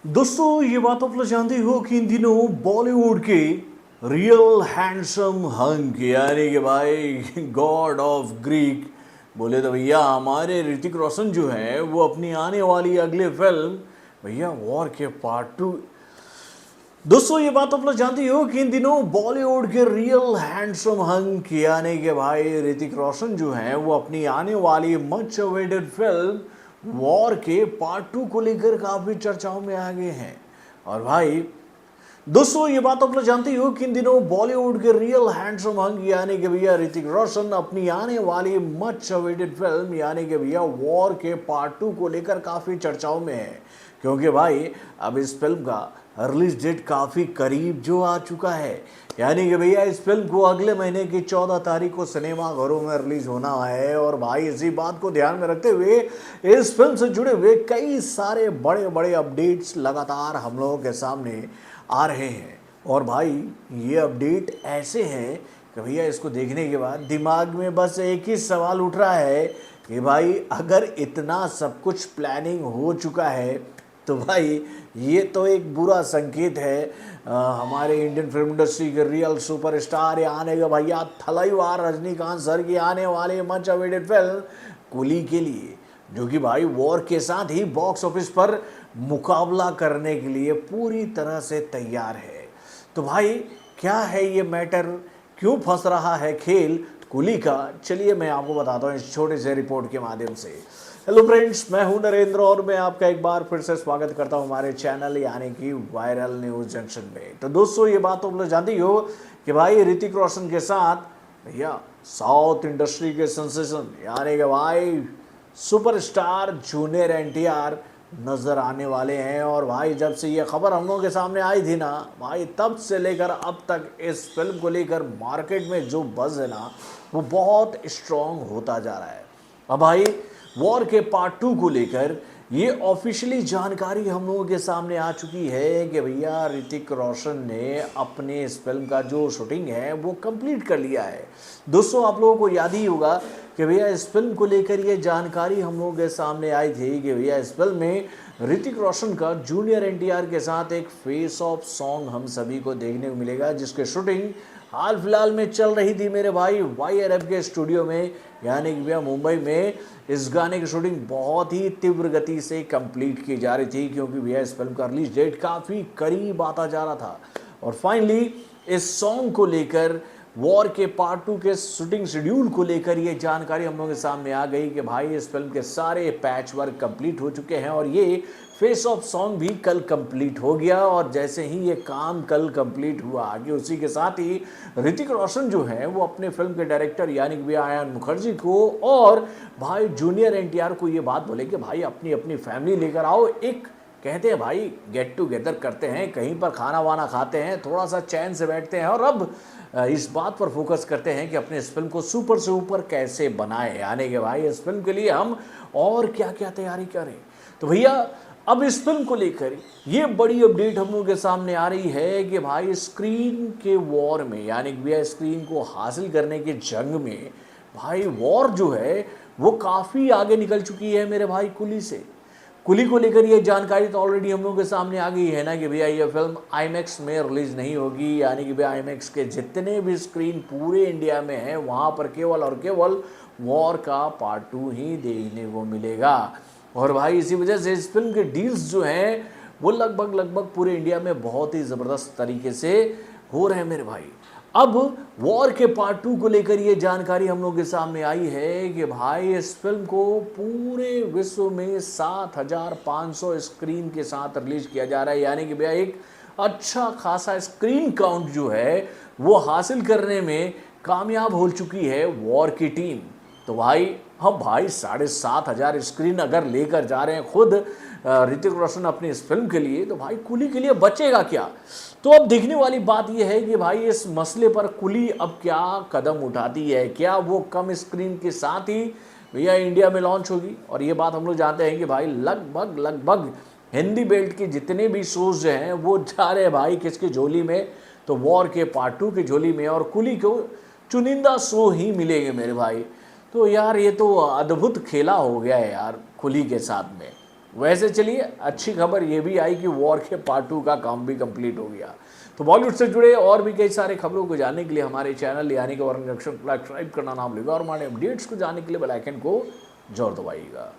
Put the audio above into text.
दोस्तों ये बात आप लोग जानते हो कि इन दिनों बॉलीवुड के रियल हैंडसम हंक यानी कि भाई गॉड ऑफ ग्रीक बोले तो भैया हमारे ऋतिक रोशन जो है वो अपनी आने वाली अगले फिल्म भैया वॉर के पार्ट 2। दोस्तों ये बात आप लोग जानते हो कि इन दिनों बॉलीवुड के रियल हैंडसम हंक यानी कि भाई ऋतिक रोशन जो है वो अपनी आने वाली मच अवेटेड फिल्म वॉर के पार्ट 2 को लेकर काफी चर्चाओं में आ गए हैं। और भाई दोस्तों ये बात आप लोग जानते हो कि इन दिनों बॉलीवुड के रियल हैंडसम हंक यानी कि भैया ऋतिक रोशन अपनी आने वाली मच अवेटेड फिल्म यानी कि भैया वॉर के पार्ट 2 को लेकर काफी चर्चाओं में है, क्योंकि भाई अब इस फिल्म का रिलीज डेट काफ़ी करीब जो आ चुका है। यानी कि भैया इस फिल्म को अगले महीने की 14 तारीख को सिनेमा घरों में रिलीज होना है। और भाई इसी बात को ध्यान में रखते हुए इस फिल्म से जुड़े हुए कई सारे बड़े बड़े अपडेट्स लगातार हम लोगों के सामने आ रहे हैं। और भाई ये अपडेट ऐसे हैं कि भैया इसको देखने के बाद दिमाग में बस एक ही सवाल उठ रहा है कि भाई अगर इतना सब कुछ प्लानिंग हो चुका है तो भाई ये तो एक बुरा संकेत है हमारे इंडियन फिल्म इंडस्ट्री के रियल सुपरस्टार आने का भैया थलाईवार रजनीकांत सर की आने वाले मच अवेटेड फिल्म कुली के लिए, जो कि भाई वॉर के साथ ही बॉक्स ऑफिस पर मुकाबला करने के लिए पूरी तरह से तैयार है। तो भाई क्या है ये मैटर, क्यों फंस रहा है खेल कुली का, चलिए मैं आपको बताता हूँ इस छोटे से रिपोर्ट के माध्यम से। हेलो फ्रेंड्स, मैं हूं नरेंद्र और मैं आपका एक बार फिर से स्वागत करता हूं हमारे चैनल यानी कि वायरल न्यूज जंक्शन में। तो दोस्तों ये बात तो आप लोग जानते हो कि भाई ऋतिक रोशन के साथ भैया साउथ इंडस्ट्री के सेंसेशन यानी कि भाई सुपरस्टार जूनियर एनटीआर नजर आने वाले हैं। और भाई जब से ये खबर हम लोगों के सामने आई थी ना भाई, तब से लेकर अब तक इस फिल्म को लेकर मार्केट में जो बज़ है ना वो बहुत स्ट्रॉन्ग होता जा रहा है। अब भाई वॉर के पार्ट 2 को लेकर ये ऑफिशियली जानकारी हम लोगों के सामने आ चुकी है कि भैया ऋतिक रोशन ने अपने इस फिल्म का जो शूटिंग है वो कंप्लीट कर लिया है। दोस्तों आप लोगों को याद ही होगा कि भैया इस फिल्म को लेकर ये जानकारी हम लोगों के सामने आई थी कि भैया इस फिल्म में ऋतिक रोशन का जूनियर एनटीआर के साथ एक फेस ऑफ सॉन्ग हम सभी को देखने को मिलेगा, जिसके शूटिंग हाल फिलहाल में चल रही थी मेरे भाई YRF के स्टूडियो में यानी कि भैया मुंबई में। इस गाने की शूटिंग बहुत ही तीव्र गति से कंप्लीट की जा रही थी, क्योंकि भैया इस फिल्म का रिलीज डेट काफ़ी करीब आता जा रहा था। और फाइनली इस सॉन्ग को लेकर वॉर के पार्ट 2 के शूटिंग शेड्यूल को लेकर ये जानकारी हम लोगों के सामने आ गई कि भाई इस फिल्म के सारे पैच वर्क कंप्लीट हो चुके हैं और ये फेस ऑफ सॉन्ग भी कल कंप्लीट हो गया। और जैसे ही ये काम कल कंप्लीट हुआ आगे उसी के साथ ही ऋतिक रोशन जो है वो अपने फिल्म के डायरेक्टर यानी कि आयान मुखर्जी को और भाई जूनियर एनटीआर को ये बात बोले कि भाई अपनी अपनी फैमिली लेकर आओ, एक कहते हैं भाई गेट टुगेदर करते हैं, कहीं पर खाना वाना खाते हैं, थोड़ा सा चैन से बैठते हैं और अब इस बात पर फोकस करते हैं कि अपने इस फिल्म को सुपर से ऊपर कैसे बनाए, यानी कि भाई इस फिल्म के लिए हम और क्या क्या तैयारी करें। तो भैया अब इस फिल्म को लेकर ये बड़ी अपडेट हम लोगों के सामने आ रही है कि भाई स्क्रीन के वॉर में यानी कि भैया स्क्रीन को हासिल करने के जंग में भाई वॉर जो है वो काफ़ी आगे निकल चुकी है मेरे भाई कुली से। कुली को लेकर ये जानकारी तो ऑलरेडी हम लोगों के सामने आ गई है ना कि भैया ये फिल्म आईमैक्स में रिलीज नहीं होगी, यानी कि भैया आईमैक्स के जितने भी स्क्रीन पूरे इंडिया में हैं वहाँ पर केवल और केवल वॉर का पार्ट 2 ही देखने को मिलेगा। और भाई इसी वजह से इस फिल्म के डील्स जो हैं वो लगभग पूरे इंडिया में बहुत ही ज़बरदस्त तरीके से हो रहे हैं मेरे भाई। अब वॉर के पार्ट 2 को लेकर ये जानकारी हम लोगों के सामने आई है कि भाई इस फिल्म को पूरे विश्व में 7,500 स्क्रीन के साथ रिलीज किया जा रहा है, यानी कि भैया एक अच्छा खासा स्क्रीन काउंट जो है वो हासिल करने में कामयाब हो चुकी है वॉर की टीम। तो भाई हम भाई 7,500 स्क्रीन अगर लेकर जा रहे हैं खुद ऋतिक रोशन अपनी इस फिल्म के लिए, तो भाई कुली के लिए बचेगा क्या। तो अब देखने वाली बात यह है कि भाई इस मसले पर कुली अब क्या कदम उठाती है, क्या वो कम स्क्रीन के साथ ही भैया इंडिया में लॉन्च होगी। और ये बात हम लोग जानते हैं कि भाई लगभग हिंदी बेल्ट के जितने भी शोज जो हैं वो जा रहे हैं भाई किसकी झोली में, तो वॉर के पार्ट 2 की झोली में, और कुली को चुनिंदा शो ही मिलेंगे मेरे भाई। तो यार ये तो अद्भुत खेला हो गया है यार कुली के साथ में। वैसे चलिए अच्छी खबर ये भी आई कि वॉर के पार्ट 2 का काम भी कंप्लीट हो गया। तो बॉलीवुड से जुड़े और भी कई सारे खबरों को जानने के लिए हमारे चैनल यानी कि वरुण जंक्शन को सब्सक्राइब करना ना भूलिएगा और हमारे अपडेट्स को जानने के लिए बेल आइकन को जरूर दबाइएगा।